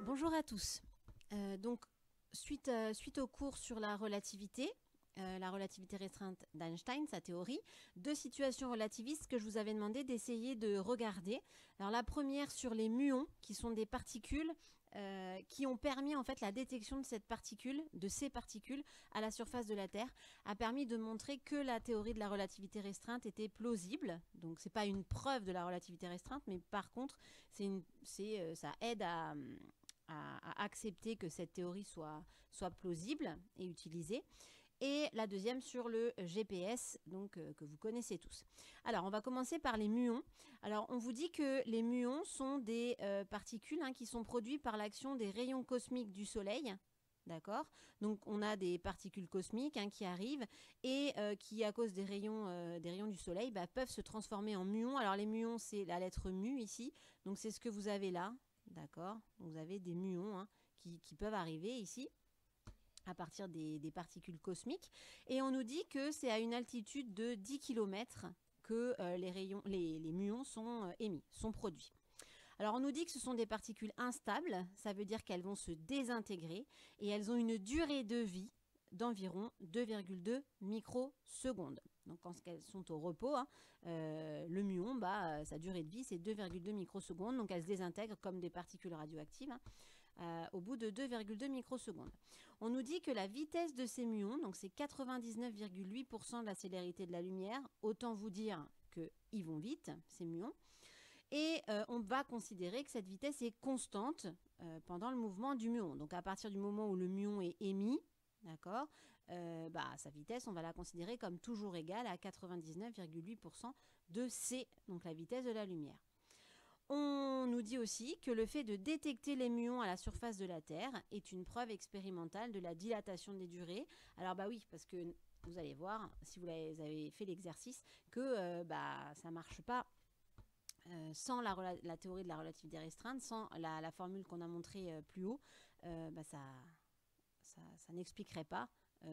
Bonjour à tous. Suite au cours sur la relativité restreinte d'Einstein, sa théorie, deux situations relativistes que je vous avais demandé d'essayer de regarder. Alors la première sur les muons, qui sont des particules qui ont permis en fait la détection de ces particules à la surface de la Terre, a permis de montrer que la théorie de la relativité restreinte était plausible. Donc c'est pas une preuve de la relativité restreinte, mais par contre ça aide à accepter que cette théorie soit plausible et utilisée. Et la deuxième sur le GPS, que vous connaissez tous. Alors, on va commencer par les muons. Alors, on vous dit que les muons sont des particules qui sont produites par l'action des rayons cosmiques du Soleil. D'accord? Donc, on a des particules cosmiques qui arrivent et qui, à cause des rayons du Soleil, peuvent se transformer en muons. Alors, les muons, c'est la lettre mu ici. Donc, c'est ce que vous avez là. D'accord? Vous avez des muons qui peuvent arriver ici à partir des particules cosmiques. Et on nous dit que c'est à une altitude de 10 km que les muons sont émis, sont produits. Alors on nous dit que ce sont des particules instables, ça veut dire qu'elles vont se désintégrer et elles ont une durée de vie d'environ 2,2 microsecondes. Donc quand elles sont au repos, le muon, sa durée de vie c'est 2,2 microsecondes, donc elles se désintègrent comme des particules radioactives au bout de 2,2 microsecondes. On nous dit que la vitesse de ces muons, donc c'est 99,8% de la célérité de la lumière, autant vous dire qu'ils vont vite, ces muons. Et on va considérer que cette vitesse est constante pendant le mouvement du muon. Donc à partir du moment où le muon est émis, d'accord, sa vitesse, on va la considérer comme toujours égale à 99,8% de c, donc la vitesse de la lumière. On nous dit aussi que le fait de détecter les muons à la surface de la Terre est une preuve expérimentale de la dilatation des durées. Alors oui, parce que vous allez voir, si vous avez fait l'exercice, que ça ne marche pas sans la théorie de la relativité restreinte, sans la formule qu'on a montrée plus haut, ça n'expliquerait pas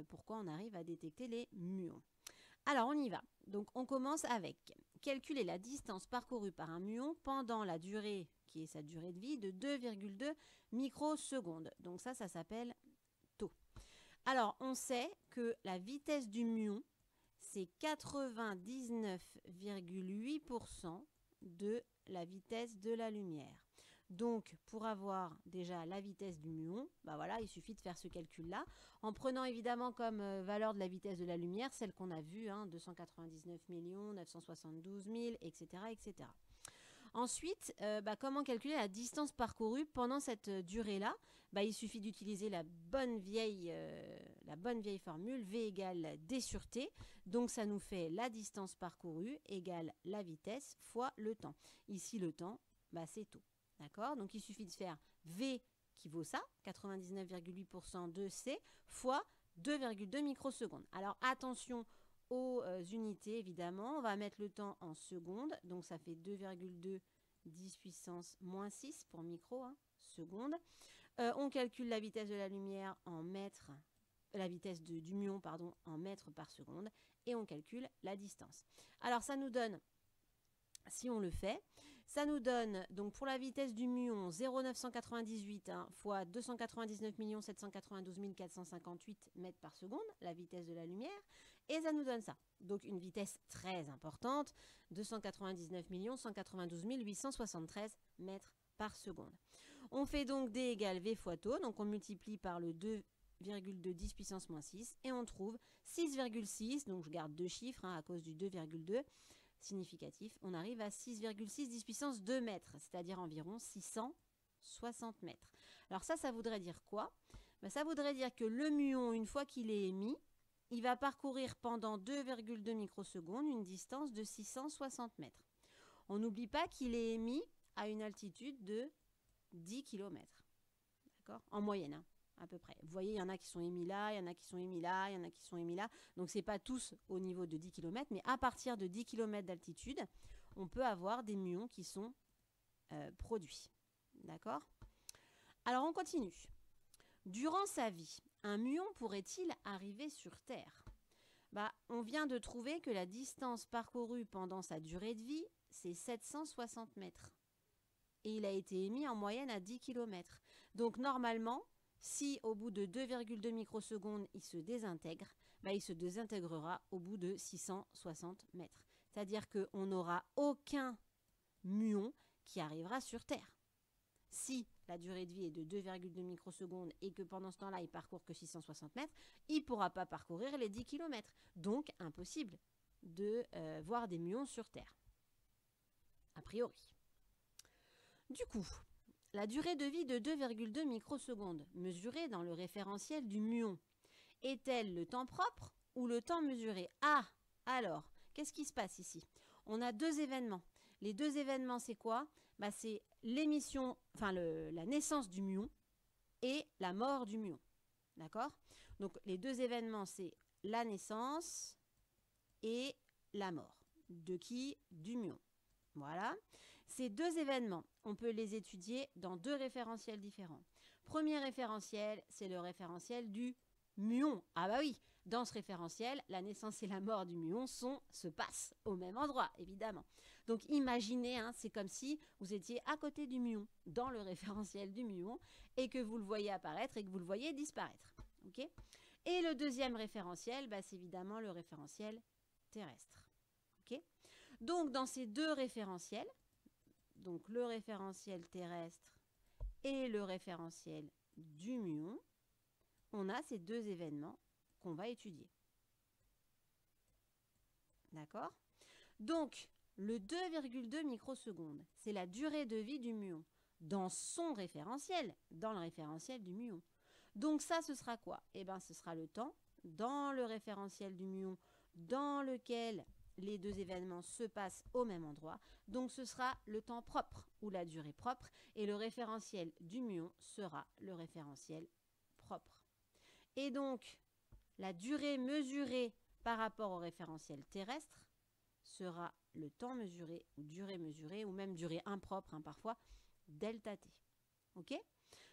pourquoi on arrive à détecter les muons. Alors on y va. Donc on commence avec calculer la distance parcourue par un muon pendant la durée, qui est sa durée de vie, de 2,2 microsecondes. Donc ça s'appelle taux. Alors on sait que la vitesse du muon, c'est 99,8% de la vitesse de la lumière. Donc, pour avoir déjà la vitesse du muon, il suffit de faire ce calcul-là, en prenant évidemment comme valeur de la vitesse de la lumière, celle qu'on a vue, 299 972 000, etc. etc. Ensuite, comment calculer la distance parcourue pendant cette durée-là? Il suffit d'utiliser la bonne vieille formule, V égale D sur T. Donc, ça nous fait la distance parcourue égale la vitesse fois le temps. Ici, le temps, c'est taux. D'accord? Donc, il suffit de faire V qui vaut ça, 99,8% de C, fois 2,2 microsecondes. Alors, attention aux unités, évidemment. On va mettre le temps en secondes. Donc, ça fait 2,2 10 puissance moins 6 pour micro, secondes. On calcule la vitesse de la lumière en mètres, la vitesse du muon, en mètres par seconde. Et on calcule la distance. Alors, ça nous donne... Si on le fait, ça nous donne, donc pour la vitesse du muon, 0,998 fois 299 792 458 mètres par seconde, la vitesse de la lumière, et ça nous donne ça. Donc une vitesse très importante, 299 192 873 mètres par seconde. On fait donc D égale V fois taux, donc on multiplie par le 2,2 10 puissance moins 6, et on trouve 6,6, donc je garde deux chiffres à cause du 2,2, significatif, on arrive à 6,6 10 puissance 2 mètres, c'est-à-dire environ 660 mètres. Alors ça voudrait dire quoi? Ça voudrait dire que le muon, une fois qu'il est émis, il va parcourir pendant 2,2 microsecondes une distance de 660 mètres. On n'oublie pas qu'il est émis à une altitude de 10 km. D'accord? En moyenne, à peu près. Vous voyez, il y en a qui sont émis là, il y en a qui sont émis là, il y en a qui sont émis là. Donc, ce n'est pas tous au niveau de 10 km, mais à partir de 10 km d'altitude, on peut avoir des muons qui sont produits. D'accord? Alors, on continue. Durant sa vie, un muon pourrait-il arriver sur Terre? On vient de trouver que la distance parcourue pendant sa durée de vie, c'est 760 mètres. Et il a été émis en moyenne à 10 km. Donc normalement, si au bout de 2,2 microsecondes, il se désintègre, il se désintégrera au bout de 660 mètres. C'est-à-dire qu'on n'aura aucun muon qui arrivera sur Terre. Si la durée de vie est de 2,2 microsecondes et que pendant ce temps-là, il parcourt que 660 mètres, il ne pourra pas parcourir les 10 km. Donc, impossible de voir des muons sur Terre, a priori. Du coup, la durée de vie de 2,2 microsecondes mesurée dans le référentiel du muon est-elle le temps propre ou le temps mesuré? Ah, alors, qu'est-ce qui se passe ici? On a deux événements. Les deux événements, c'est quoi? C'est l'émission, la naissance du muon et la mort du muon. D'accord? Donc, les deux événements, c'est la naissance et la mort. De qui? Du muon. Voilà. Ces deux événements, on peut les étudier dans deux référentiels différents. Premier référentiel, c'est le référentiel du muon. Ah bah oui, dans ce référentiel, la naissance et la mort du muon se passent au même endroit, évidemment. Donc imaginez, c'est comme si vous étiez à côté du muon, dans le référentiel du muon, et que vous le voyez apparaître et que vous le voyez disparaître. Okay? Et le deuxième référentiel, c'est évidemment le référentiel terrestre. Okay? Donc dans ces deux référentiels, donc le référentiel terrestre et le référentiel du muon, on a ces deux événements qu'on va étudier. D'accord? Donc, le 2,2 microsecondes, c'est la durée de vie du muon dans son référentiel, dans le référentiel du muon. Donc ça, ce sera quoi? Ce sera le temps dans le référentiel du muon dans lequel les deux événements se passent au même endroit. Donc ce sera le temps propre ou la durée propre et le référentiel du muon sera le référentiel propre. Et donc, la durée mesurée par rapport au référentiel terrestre sera le temps mesuré ou durée mesurée ou même durée impropre parfois, delta t. Ok?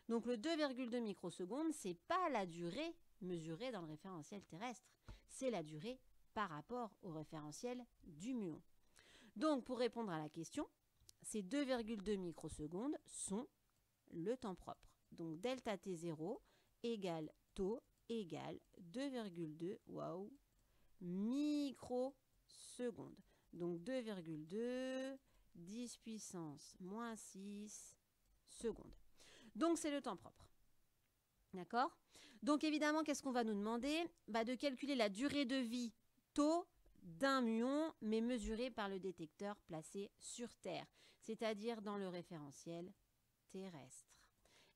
Donc le 2,2 microsecondes, ce n'est pas la durée mesurée dans le référentiel terrestre, c'est la durée par rapport au référentiel du muon. Donc pour répondre à la question, ces 2,2 microsecondes sont le temps propre. Donc delta t0 égale taux égale 2,2 microsecondes. Donc 2,2 10 puissance moins 6 secondes. Donc c'est le temps propre. D'accord? Donc évidemment, qu'est-ce qu'on va nous demander? De calculer la durée de vie taux d'un muon, mais mesurée par le détecteur placé sur Terre, c'est-à-dire dans le référentiel terrestre.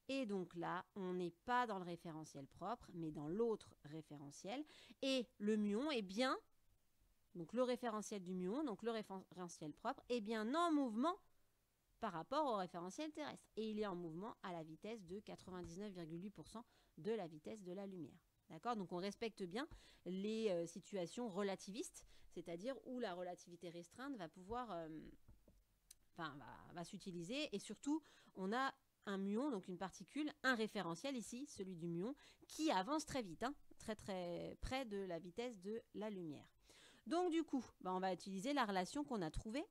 Et donc là, on n'est pas dans le référentiel propre, mais dans l'autre référentiel. Et le muon est bien, donc le référentiel du muon, donc le référentiel propre, est bien en mouvement par rapport au référentiel terrestre. Et il est en mouvement à la vitesse de 99,8% de la vitesse de la lumière. D'accord? Donc on respecte bien les situations relativistes, c'est-à-dire où la relativité restreinte va pouvoir, va s'utiliser. Et surtout, on a un muon, donc une particule, un référentiel ici, celui du muon, qui avance très vite, très très près de la vitesse de la lumière. Donc du coup, on va utiliser la relation qu'on a trouvée.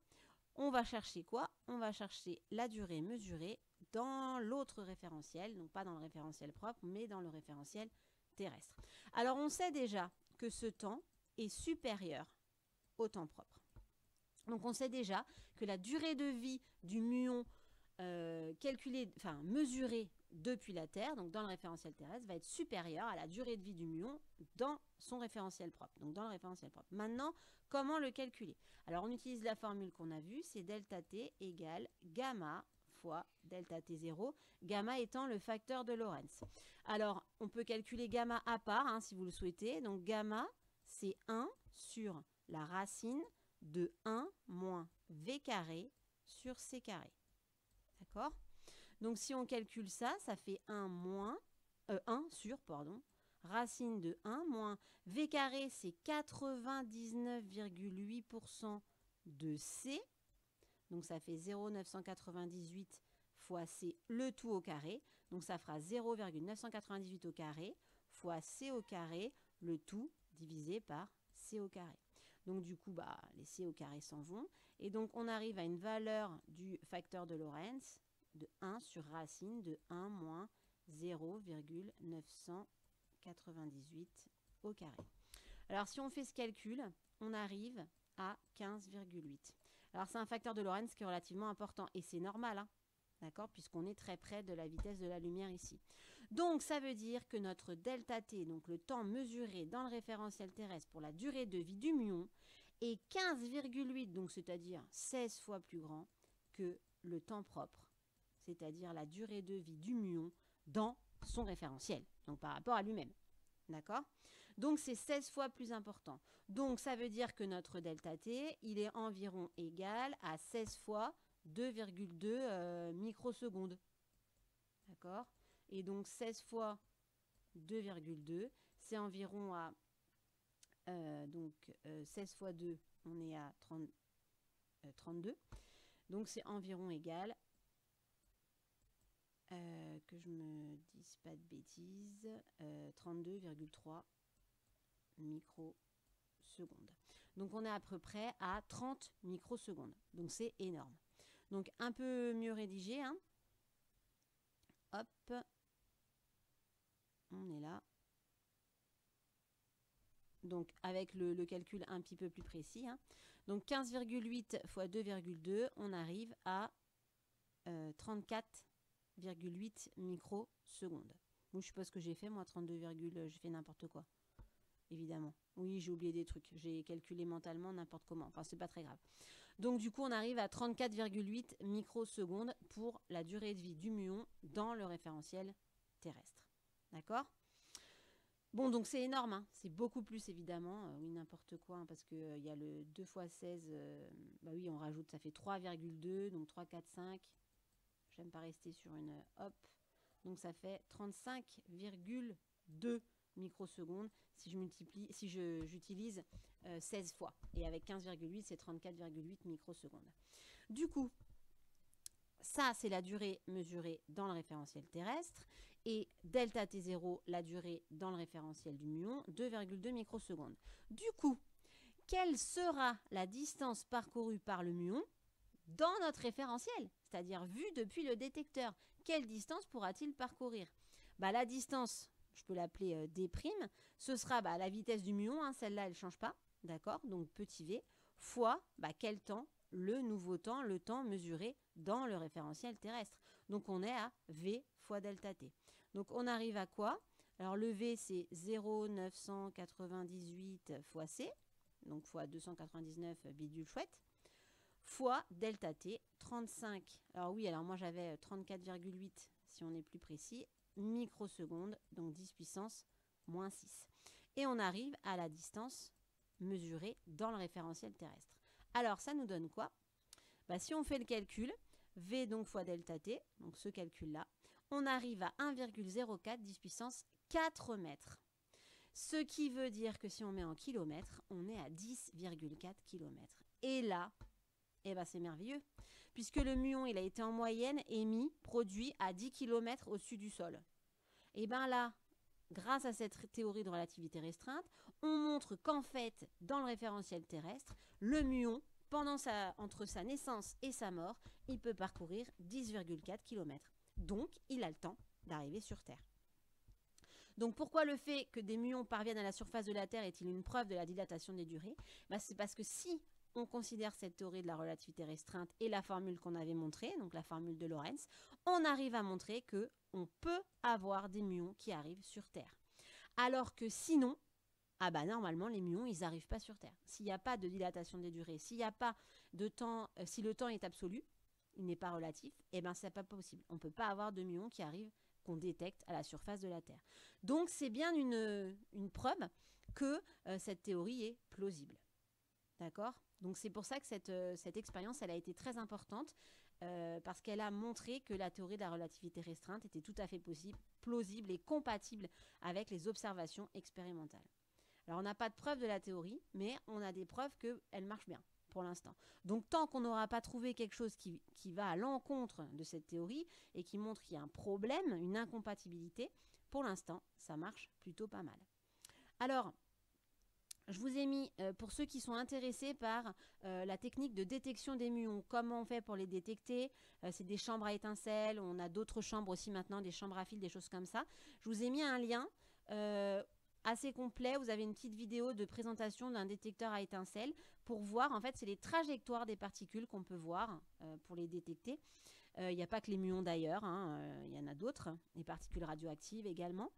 On va chercher quoi? On va chercher la durée mesurée dans l'autre référentiel, donc pas dans le référentiel propre, mais dans le référentiel terrestre. Alors on sait déjà que ce temps est supérieur au temps propre. Donc on sait déjà que la durée de vie du muon mesurée depuis la Terre, donc dans le référentiel terrestre, va être supérieure à la durée de vie du muon dans son référentiel propre, donc dans le référentiel propre. Maintenant, comment le calculer? Alors on utilise la formule qu'on a vue, c'est delta t égale gamma fois delta t0, gamma étant le facteur de Lorentz. Alors on peut calculer gamma à part si vous le souhaitez, donc gamma c'est 1 sur la racine de 1 moins v carré sur c carré. D'accord? Donc si on calcule ça, ça fait 1 sur racine de 1 moins v carré, c'est 99,8% de c. Donc ça fait 0,998 fois c le tout au carré. Donc ça fera 0,998 au carré fois c au carré, le tout divisé par c au carré. Donc du coup, les c au carré s'en vont. Et donc on arrive à une valeur du facteur de Lorentz de 1 sur racine de 1 moins 0,998 au carré. Alors, si on fait ce calcul, on arrive à 15,8. Alors, c'est un facteur de Lorentz qui est relativement important. Et c'est normal, hein, d'accord, puisqu'on est très près de la vitesse de la lumière ici. Donc, ça veut dire que notre delta t, donc le temps mesuré dans le référentiel terrestre pour la durée de vie du muon, est 15,8, donc c'est-à-dire 16 fois plus grand que le temps propre, c'est-à-dire la durée de vie du muon dans son référentiel, donc par rapport à lui-même. D'accord? Donc, c'est 16 fois plus important. Donc, ça veut dire que notre delta t, il est environ égal à 16 fois 2,2 microsecondes. D'accord? Et donc, 16 fois 2,2, c'est environ à... 16 fois 2, on est à 32. Donc, c'est environ égal... que je me dise pas de bêtises, 32,3 microsecondes. Donc, on est à peu près à 30 microsecondes. Donc, c'est énorme. Donc, un peu mieux rédigé. Hein. Hop. On est là. Donc, avec le calcul un petit peu plus précis. Hein. Donc, 15,8 fois 2,2, on arrive à 34,8 microsecondes. Bon, je ne sais pas ce que j'ai fait, moi, 32, j'ai fait n'importe quoi. Évidemment. Oui, j'ai oublié des trucs. J'ai calculé mentalement n'importe comment. Enfin, c'est pas très grave. Donc, du coup, on arrive à 34,8 microsecondes pour la durée de vie du muon dans le référentiel terrestre. D'accord? Bon, donc c'est énorme. Hein. C'est beaucoup plus, évidemment. Oui, n'importe quoi, hein, parce qu'il y a le 2 fois 16. Bah oui, on rajoute, ça fait 3,2. Donc, 3, 4, 5. J'aime pas rester sur une... hop. Donc, ça fait 35,2 microsecondes si je multiplie, si j'utilise 16 fois. Et avec 15,8, c'est 34,8 microsecondes. Du coup, ça, c'est la durée mesurée dans le référentiel terrestre. Et delta T0, la durée dans le référentiel du muon, 2,2 microsecondes. Du coup, quelle sera la distance parcourue par le muon dans notre référentiel, c'est-à-dire vue depuis le détecteur? Quelle distance pourra-t-il parcourir? Bah, la distance, je peux l'appeler D', ce sera la vitesse du muon, hein, celle-là, elle ne change pas, d'accord? Donc petit v, fois quel temps? Le nouveau temps, le temps mesuré dans le référentiel terrestre. Donc on est à v fois delta t. Donc on arrive à quoi? Alors le v, c'est 0,998 fois c, donc fois 299 bidule chouette, fois delta t, 35. Alors oui, alors moi j'avais 34,8 si on est plus précis, microsecondes, donc 10 puissance moins 6. Et on arrive à la distance mesurée dans le référentiel terrestre. Alors ça nous donne quoi? Si on fait le calcul, v donc fois delta t, donc ce calcul-là, on arrive à 1,04 10 puissance 4 mètres. Ce qui veut dire que si on met en kilomètres, on est à 10,4 km. Et là, c'est merveilleux, puisque le muon, il a été en moyenne émis, produit à 10 km au-dessus du sol. Et là, grâce à cette théorie de relativité restreinte, on montre qu'en fait, dans le référentiel terrestre, le muon, entre sa naissance et sa mort, il peut parcourir 10,4 km. Donc, il a le temps d'arriver sur Terre. Donc, pourquoi le fait que des muons parviennent à la surface de la Terre est-il une preuve de la dilatation des durées? C'est parce que si on considère cette théorie de la relativité restreinte et la formule qu'on avait montrée, donc la formule de Lorentz, on arrive à montrer qu'on peut avoir des muons qui arrivent sur Terre. Alors que sinon, normalement, les muons, ils n'arrivent pas sur Terre. S'il n'y a pas de dilatation des durées, s'il n'y a pas de temps, si le temps est absolu, il n'est pas relatif, c'est pas possible. On ne peut pas avoir de muons qui arrivent, qu'on détecte à la surface de la Terre. Donc, c'est bien une preuve que cette théorie est plausible. D'accord? Donc, c'est pour ça que cette expérience, elle a été très importante parce qu'elle a montré que la théorie de la relativité restreinte était tout à fait plausible et compatible avec les observations expérimentales. Alors, on n'a pas de preuve de la théorie, mais on a des preuves qu'elle marche bien pour l'instant. Donc, tant qu'on n'aura pas trouvé quelque chose qui va à l'encontre de cette théorie et qui montre qu'il y a un problème, une incompatibilité, pour l'instant, ça marche plutôt pas mal. Alors, je vous ai mis, pour ceux qui sont intéressés par la technique de détection des muons, comment on fait pour les détecter. C'est des chambres à étincelles, on a d'autres chambres aussi maintenant, des chambres à fil, des choses comme ça. Je vous ai mis un lien assez complet. Vous avez une petite vidéo de présentation d'un détecteur à étincelles pour voir, en fait, c'est les trajectoires des particules qu'on peut voir pour les détecter. Il n'y a pas que les muons d'ailleurs, hein, il y en a d'autres, les particules radioactives également.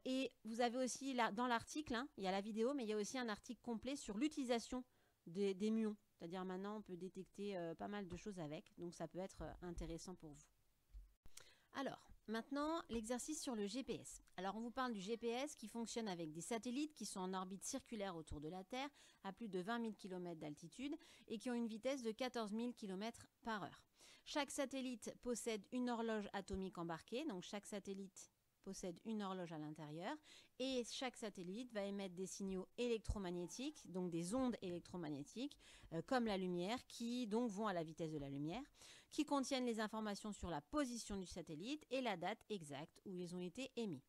Et vous avez aussi, là, dans l'article, hein, il y a la vidéo, mais il y a aussi un article complet sur l'utilisation des muons. C'est-à-dire maintenant, on peut détecter pas mal de choses avec, donc ça peut être intéressant pour vous. Alors, maintenant, l'exercice sur le GPS. Alors, on vous parle du GPS qui fonctionne avec des satellites qui sont en orbite circulaire autour de la Terre à plus de 20 000 km d'altitude et qui ont une vitesse de 14 000 km par heure. Chaque satellite possède une horloge atomique embarquée, donc chaque satellite possède une horloge à l'intérieur et chaque satellite va émettre des signaux électromagnétiques, donc des ondes électromagnétiques comme la lumière qui donc vont à la vitesse de la lumière, qui contiennent les informations sur la position du satellite et la date exacte où ils ont été émis.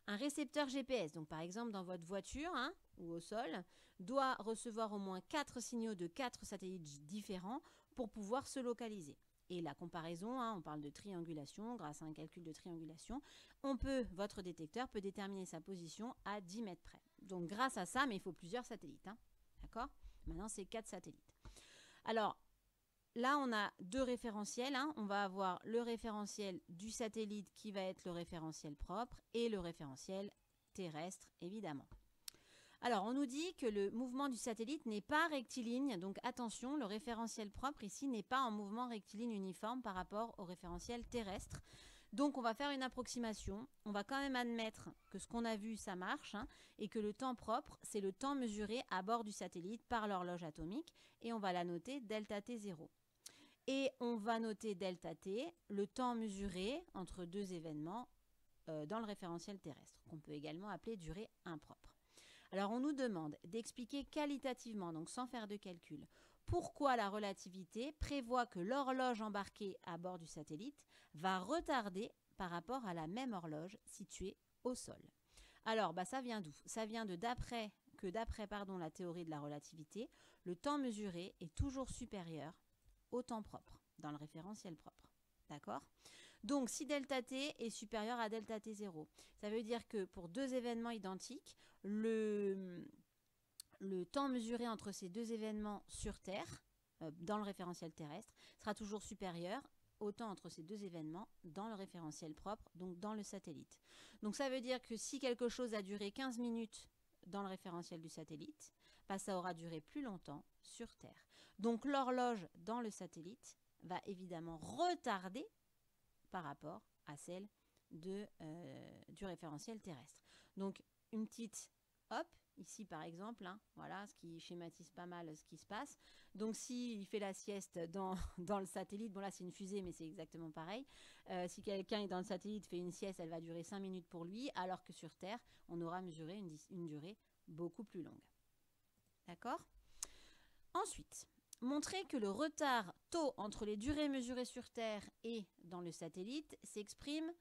Un récepteur GPS, donc par exemple dans votre voiture hein, ou au sol, doit recevoir au moins 4 signaux de 4 satellites différents pour pouvoir se localiser. Et la comparaison, hein, on parle de triangulation, grâce à un calcul de triangulation, votre détecteur peut déterminer sa position à 10 mètres près. Donc grâce à ça, mais il faut plusieurs satellites. Hein, d'accord ? Maintenant, c'est 4 satellites. Alors, là, on a 2 référentiels. Hein. On va avoir le référentiel du satellite qui va être le référentiel propre et le référentiel terrestre, évidemment. Alors, on nous dit que le mouvement du satellite n'est pas rectiligne. Donc, attention, le référentiel propre ici n'est pas en mouvement rectiligne uniforme par rapport au référentiel terrestre. Donc, on va faire une approximation. On va quand même admettre que ce qu'on a vu, ça marche hein, et que le temps propre, c'est le temps mesuré à bord du satellite par l'horloge atomique et on va la noter delta T0. Et on va noter delta T, le temps mesuré entre 2 événements dans le référentiel terrestre, qu'on peut également appeler durée impropre. Alors, on nous demande d'expliquer qualitativement, donc sans faire de calcul, pourquoi la relativité prévoit que l'horloge embarquée à bord du satellite va retarder par rapport à la même horloge située au sol. Alors, ça vient d'où? Ça vient de d'après la théorie de la relativité, le temps mesuré est toujours supérieur au temps propre, dans le référentiel propre. D'accord? Donc, si delta t est supérieur à delta t0, ça veut dire que pour 2 événements identiques, le temps mesuré entre ces 2 événements sur Terre, dans le référentiel terrestre, sera toujours supérieur au temps entre ces 2 événements dans le référentiel propre, donc dans le satellite. Donc, ça veut dire que si quelque chose a duré 15 minutes dans le référentiel du satellite, ça aura duré plus longtemps sur Terre. Donc, l'horloge dans le satellite va évidemment retarder par rapport à celle du référentiel terrestre. Donc, une petite hop, ici par exemple, hein, voilà, ce qui schématise pas mal ce qui se passe. Donc, s'il fait la sieste dans le satellite, bon là c'est une fusée, mais c'est exactement pareil. Si quelqu'un est dans le satellite, fait une sieste, elle va durer 5 minutes pour lui, alors que sur Terre, on aura mesuré une durée beaucoup plus longue. D'accord ? Ensuite, montrer que le retard taux entre les durées mesurées sur Terre et dans le satellite s'exprime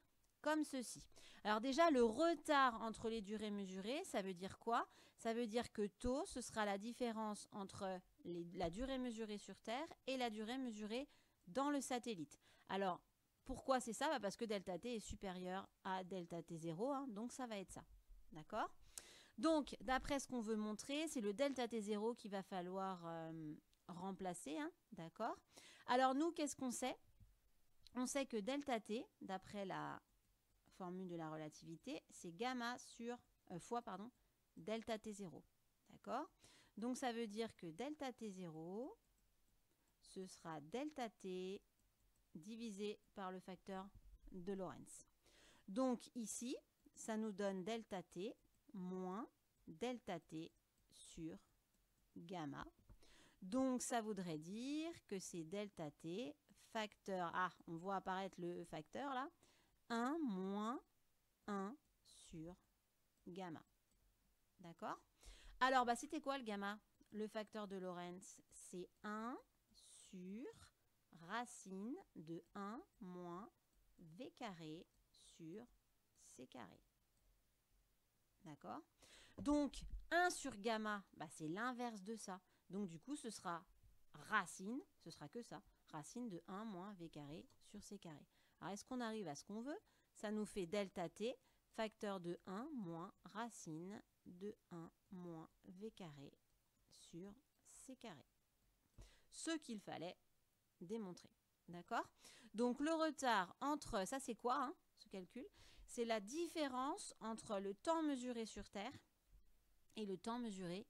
comme ceci. Alors déjà, le retard entre les durées mesurées, ça veut dire quoi? Ça veut dire que taux, ce sera la différence entre la durée mesurée sur Terre et la durée mesurée dans le satellite. Alors, pourquoi c'est ça? Parce que delta t est supérieur à delta t0, hein, donc ça va être ça. D'accord? Donc, d'après ce qu'on veut montrer, c'est le delta t0 qu'il va falloir remplacer, hein, d'accord? Alors nous, qu'est-ce qu'on sait? On sait que delta t, d'après la formule de la relativité, c'est gamma fois delta t0, d'accord? Donc ça veut dire que delta t0, ce sera delta t divisé par le facteur de Lorentz. Donc ici, ça nous donne delta t moins delta t sur gamma. Donc, ça voudrait dire que c'est delta t facteur, on voit apparaître le facteur là, 1 moins 1 sur gamma. D'accord? Alors, c'était quoi le gamma? Le facteur de Lorentz, c'est 1 sur racine de 1 moins v carré sur c carré. D'accord? Donc, 1 sur gamma, bah, c'est l'inverse de ça. Donc, du coup, ce sera racine, ce sera que ça, racine de 1 moins v carré sur c carré. Alors, est-ce qu'on arrive à ce qu'on veut? Ça nous fait delta t, facteur de 1 moins racine de 1 moins v carré sur c carré. Ce qu'il fallait démontrer. D'accord? Donc, le retard entre, ça c'est quoi, hein, ce calcul? C'est la différence entre le temps mesuré sur Terre et le temps mesuré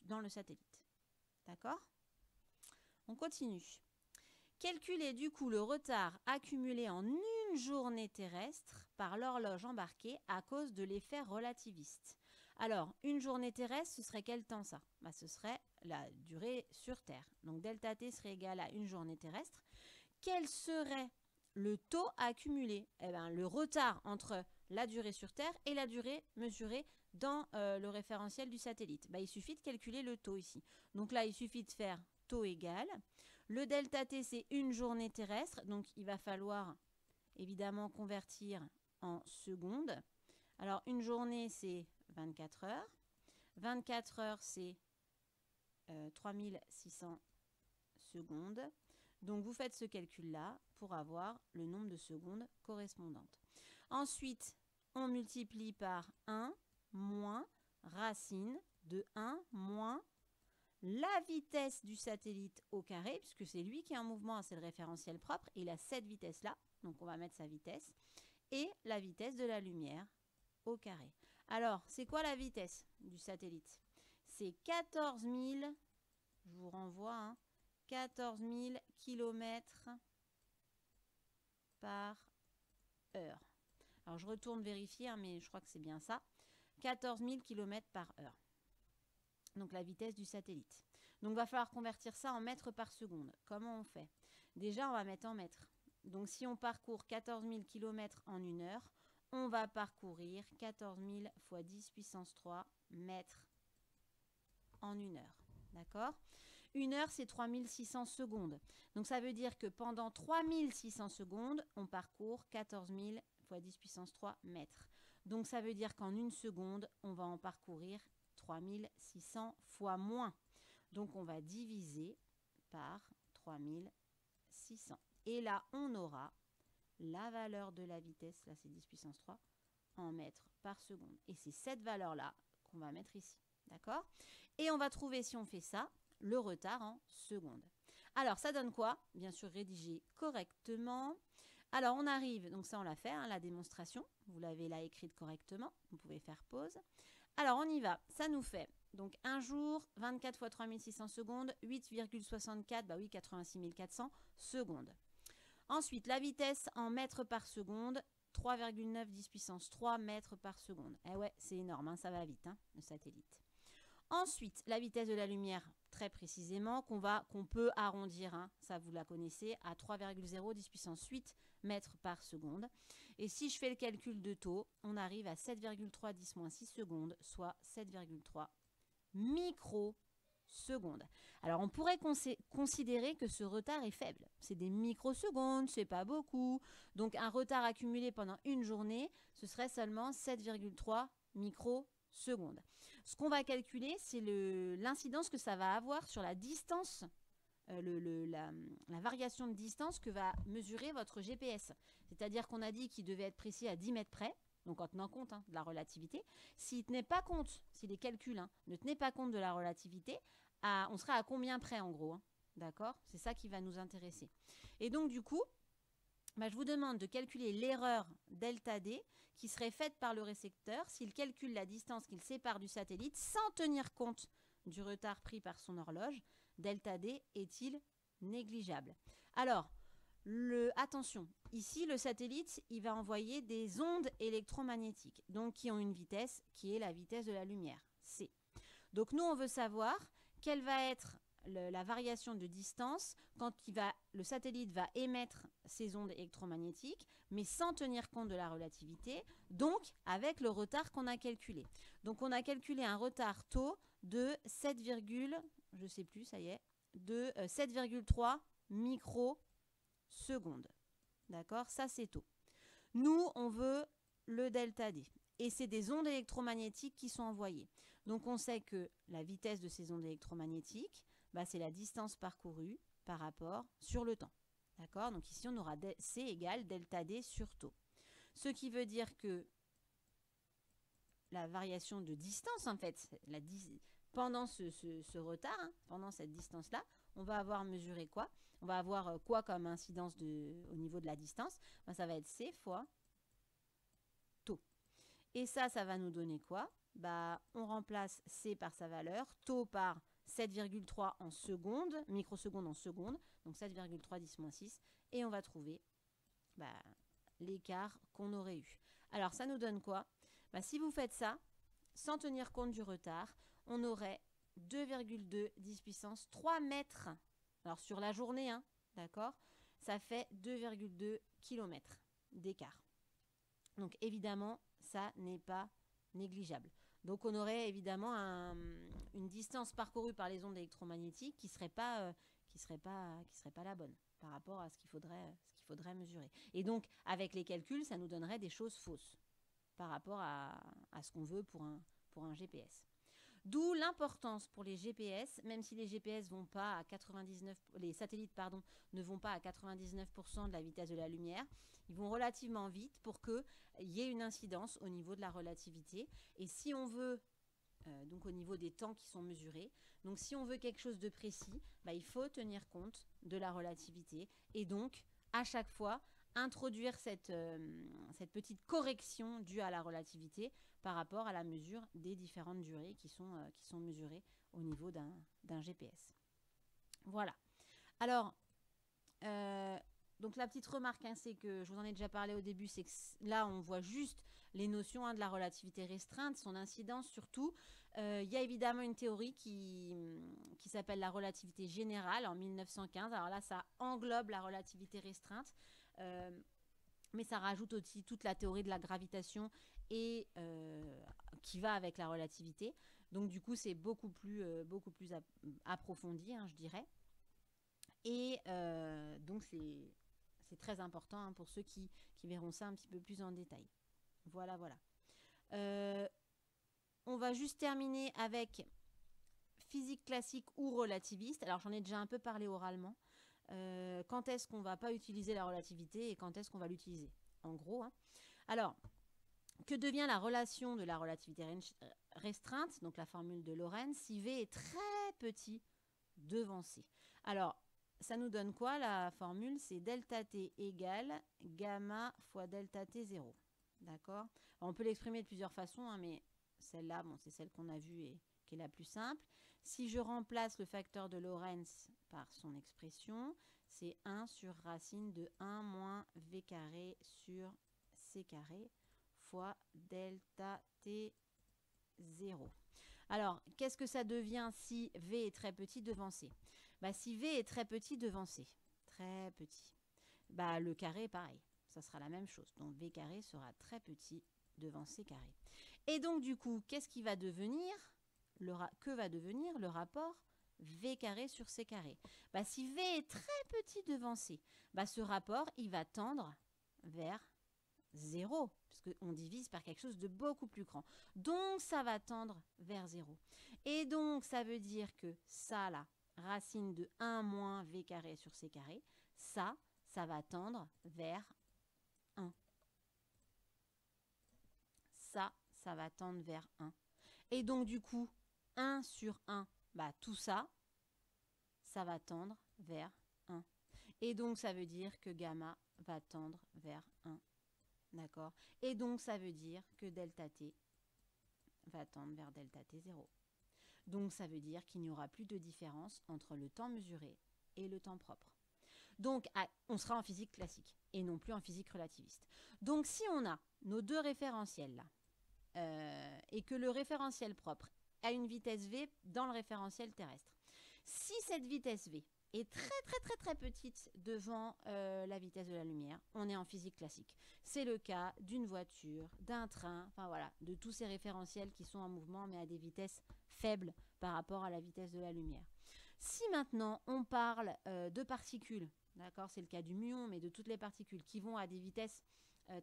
dans le satellite. D'accord? On continue. Calculer du coup le retard accumulé en une journée terrestre par l'horloge embarquée à cause de l'effet relativiste. Alors, une journée terrestre, ce serait quel temps ça? Bah, ce serait la durée sur Terre. Donc, delta t serait égal à une journée terrestre. Quel serait le taux accumulé? Eh bien, le retard entre la durée sur Terre et la durée mesurée dans le référentiel du satellite. Bah, il suffit de calculer le taux ici. Donc là, il suffit de faire taux égal. Le delta t, c'est une journée terrestre. Donc, il va falloir évidemment convertir en secondes. Alors, une journée, c'est 24 heures. 24 heures, c'est 3600 secondes. Donc, vous faites ce calcul-là pour avoir le nombre de secondes correspondantes. Ensuite, on multiplie par 1 moins racine de 1 moins la vitesse du satellite au carré, puisque c'est lui qui est en mouvement, c'est le référentiel propre. Il a cette vitesse-là, donc on va mettre sa vitesse, et la vitesse de la lumière au carré. Alors, c'est quoi la vitesse du satellite? C'est 14 000, je vous renvoie, hein, 14 000 km par heure. Alors, je retourne vérifier, hein, mais je crois que c'est bien ça. 14 000 km par heure. Donc, la vitesse du satellite. Donc, il va falloir convertir ça en mètres par seconde. Comment on fait? Déjà, on va mettre en mètres. Donc, si on parcourt 14 000 km en une heure, on va parcourir 14 000 fois 10 puissance 3 mètres en une heure. D'accord? Une heure, c'est 3600 secondes. Donc, ça veut dire que pendant 3600 secondes, on parcourt 14 000 fois 10 puissance 3 mètres. Donc, ça veut dire qu'en une seconde, on va en parcourir 3600 fois moins. Donc, on va diviser par 3600. Et là, on aura la valeur de la vitesse, là c'est 10 puissance 3, en mètres par seconde. Et c'est cette valeur-là qu'on va mettre ici. D'accord? Et on va trouver, si on fait ça, le retard en secondes. Alors, ça donne quoi? Bien sûr, rédiger correctement. Alors, on arrive, donc ça on l'a fait, hein, la démonstration. Vous l'avez là écrite correctement. Vous pouvez faire pause. Alors, on y va. Ça nous fait donc un jour, 24 fois 3600 secondes, 8,64, bah oui, 86 400 secondes. Ensuite, la vitesse en mètres par seconde, 3,9 10 puissance 3 mètres par seconde. Eh ouais, c'est énorme, hein, ça va vite, hein, le satellite. Ensuite, la vitesse de la lumière, très précisément, qu'on peut arrondir, hein, ça vous la connaissez, à 3,0 10 puissance 8 mètres par seconde. Et si je fais le calcul de taux, on arrive à 7,3 10 moins 6 secondes, soit 7,3 microsecondes. Alors, on pourrait considérer que ce retard est faible. C'est des microsecondes, c'est pas beaucoup. Donc, un retard accumulé pendant une journée, ce serait seulement 7,3 microsecondes. Ce qu'on va calculer, c'est l'incidence que ça va avoir sur la distance, la variation de distance que va mesurer votre GPS. C'est-à-dire qu'on a dit qu'il devait être précis à 10 mètres près, donc en tenant compte, hein, de la relativité. S'il tenait pas compte, si les calculs, hein, ne tenaient pas compte de la relativité, on serait à combien près en gros, hein, d'accord? C'est ça qui va nous intéresser. Et donc du coup, bah, je vous demande de calculer l'erreur delta D qui serait faite par le récepteur s'il calcule la distance qu'il sépare du satellite sans tenir compte du retard pris par son horloge. Delta D est-il négligeable? Alors, attention, ici le satellite, il va envoyer des ondes électromagnétiques, donc qui ont une vitesse qui est la vitesse de la lumière, c. Donc nous, on veut savoir quelle va être la variation de distance quand le satellite va émettre ces ondes électromagnétiques, mais sans tenir compte de la relativité, donc avec le retard qu'on a calculé. Donc on a calculé un retard taux de 7,3 microsecondes. D'accord? Ça, c'est taux. Nous, on veut le delta D. et c'est des ondes électromagnétiques qui sont envoyées. Donc on sait que la vitesse de ces ondes électromagnétiques, bah, c'est la distance parcourue par rapport sur le temps. D'accord? Donc ici on aura C égale delta D sur tau. Ce qui veut dire que la variation de distance, en fait, pendant ce retard, hein, pendant cette distance-là, on va avoir mesuré quoi? On va avoir quoi comme incidence au niveau de la distance? Ben, ça va être C fois tau. Et ça va nous donner quoi? Bah, on remplace C par sa valeur, tau par 7,3 en secondes, microsecondes en secondes, donc 7,3 10-6, et on va trouver bah, l'écart qu'on aurait eu. Alors, ça nous donne quoi? Bah, si vous faites ça, sans tenir compte du retard, on aurait 2,2 10 puissance 3 mètres. Alors, sur la journée, hein, d'accord? Ça fait 2,2 km d'écart. Donc, évidemment, ça n'est pas négligeable. Donc, on aurait évidemment une distance parcourue par les ondes électromagnétiques qui ne serait pas la bonne par rapport à ce qu'il faudrait mesurer. Et donc, avec les calculs, ça nous donnerait des choses fausses par rapport à ce qu'on veut pour un GPS. D'où l'importance pour les GPS, même si les GPS vont pas à 99, les satellites ne vont pas à 99% de la vitesse de la lumière, ils vont relativement vite pour qu'il y ait une incidence au niveau de la relativité. Et si on veut, donc au niveau des temps qui sont mesurés, donc si on veut quelque chose de précis, bah, il faut tenir compte de la relativité et donc à chaque fois introduire cette petite correction due à la relativité par rapport à la mesure des différentes durées qui sont mesurées au niveau d'un GPS. Voilà. Alors, donc la petite remarque, hein, c'est que je vous en ai déjà parlé au début, c'est que là, on voit juste les notions de la relativité restreinte, son incidence surtout. Il y a évidemment une théorie qui s'appelle la relativité générale en 1915. Alors là, ça englobe la relativité restreinte. Mais ça rajoute aussi toute la théorie de la gravitation et qui va avec la relativité. Donc du coup, c'est beaucoup plus approfondi, hein, je dirais. Et donc c'est très important, hein, pour ceux qui verront ça un petit peu plus en détail. Voilà. On va juste terminer avec physique classique ou relativiste. Alors j'en ai déjà un peu parlé oralement. Quand est-ce qu'on ne va pas utiliser la relativité et quand est-ce qu'on va l'utiliser, en gros, hein. Alors, que devient la relation de la relativité restreinte, donc la formule de Lorentz, si V est très petit devant C? Alors, ça nous donne quoi la formule? C'est delta T égale gamma fois delta T 0. D'accord? On peut l'exprimer de plusieurs façons, hein, mais celle-là, bon, c'est celle qu'on a vue et qui est la plus simple. Si je remplace le facteur de Lorentz par son expression, c'est 1 sur racine de 1 moins V carré sur C carré fois delta T 0. Alors, qu'est-ce que ça devient si V est très petit devant C? Bah, si V est très petit devant C, très petit, bah, le carré est pareil, ça sera la même chose. Donc V carré sera très petit devant C carré. Et donc du coup, qu'est-ce qui va devenir que va devenir le rapport V carré sur C carré? Bah, si V est très petit devant C, bah, ce rapport, il va tendre vers 0, puisqu'on divise par quelque chose de beaucoup plus grand. Donc, ça va tendre vers 0. Et donc, ça veut dire que ça, là, racine de 1 moins V carré sur C carré, ça va tendre vers 1. Ça va tendre vers 1. Et donc, du coup, 1 sur 1, bah, tout ça va tendre vers 1. Et donc, ça veut dire que gamma va tendre vers 1. D'accord? Et donc, ça veut dire que delta t va tendre vers delta t 0. Donc, ça veut dire qu'il n'y aura plus de différence entre le temps mesuré et le temps propre. Donc, on sera en physique classique et non plus en physique relativiste. Donc, si on a nos deux référentiels là, et que le référentiel propre a une vitesse v dans le référentiel terrestre, si cette vitesse v est très petite devant la vitesse de la lumière, on est en physique classique. C'est le cas d'une voiture, d'un train, enfin voilà, de tous ces référentiels qui sont en mouvement mais à des vitesses faibles par rapport à la vitesse de la lumière. Si maintenant on parle de particules, d'accord, c'est le cas du muon, mais de toutes les particules qui vont à des vitesses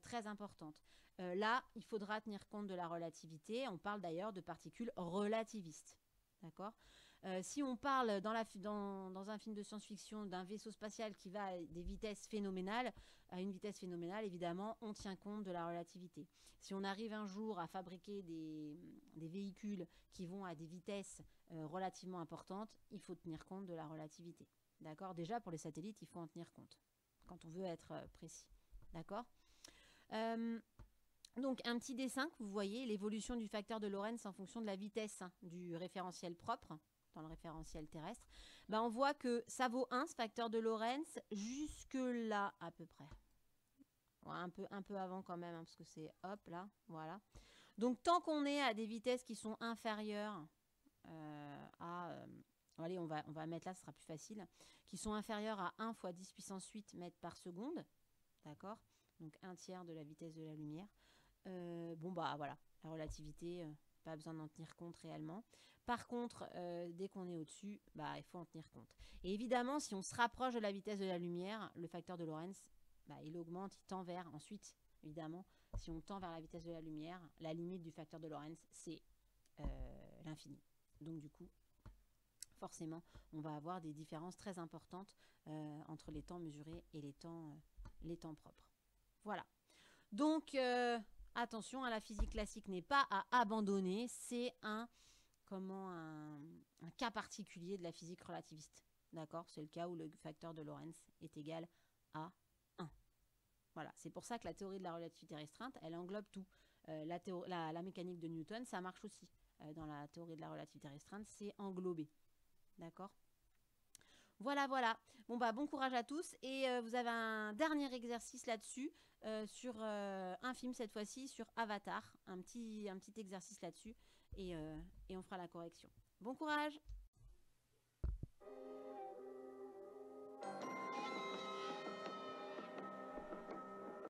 très importante. Là, il faudra tenir compte de la relativité. On parle d'ailleurs de particules relativistes. D'accord ? Si on parle dans un film de science-fiction d'un vaisseau spatial qui va à des vitesses phénoménales, à une vitesse phénoménale, évidemment, on tient compte de la relativité. Si on arrive un jour à fabriquer des véhicules qui vont à des vitesses relativement importantes, il faut tenir compte de la relativité. D'accord ? Déjà, pour les satellites, il faut en tenir compte quand on veut être précis. D'accord ? Donc, un petit dessin que vous voyez, l'évolution du facteur de Lorentz en fonction de la vitesse du référentiel propre dans le référentiel terrestre. Ben, on voit que ça vaut 1, ce facteur de Lorentz, jusque là à peu près. Ouais, un peu avant quand même, hein, parce que c'est hop là, voilà. Donc, tant qu'on est à des vitesses qui sont inférieures allez, on va mettre là, ce sera plus facile, qui sont inférieures à 1 fois 10 puissance 8 mètres par seconde, d'accord ? Donc, 1/3 de la vitesse de la lumière. Bon, bah voilà, la relativité, pas besoin d'en tenir compte réellement. Par contre, dès qu'on est au-dessus, bah, il faut en tenir compte. Et évidemment, si on se rapproche de la vitesse de la lumière, le facteur de Lorentz, bah, il augmente, il tend vers. Ensuite, évidemment, si on tend vers la vitesse de la lumière, la limite du facteur de Lorentz, c'est l'infini. Donc du coup, forcément, on va avoir des différences très importantes entre les temps mesurés et les temps propres. Voilà. Donc, attention, la physique classique n'est pas à abandonner. C'est un cas particulier de la physique relativiste. D'accord ? C'est le cas où le facteur de Lorentz est égal à 1. Voilà. C'est pour ça que la théorie de la relativité restreinte, elle englobe tout. La mécanique de Newton, ça marche aussi. Dans la théorie de la relativité restreinte, c'est englobé. D'accord ? Voilà, voilà. Bon, bah, bon courage à tous. Et vous avez un dernier exercice là-dessus, sur un film cette fois-ci, sur Avatar. Un petit exercice là-dessus. Et on fera la correction. Bon courage!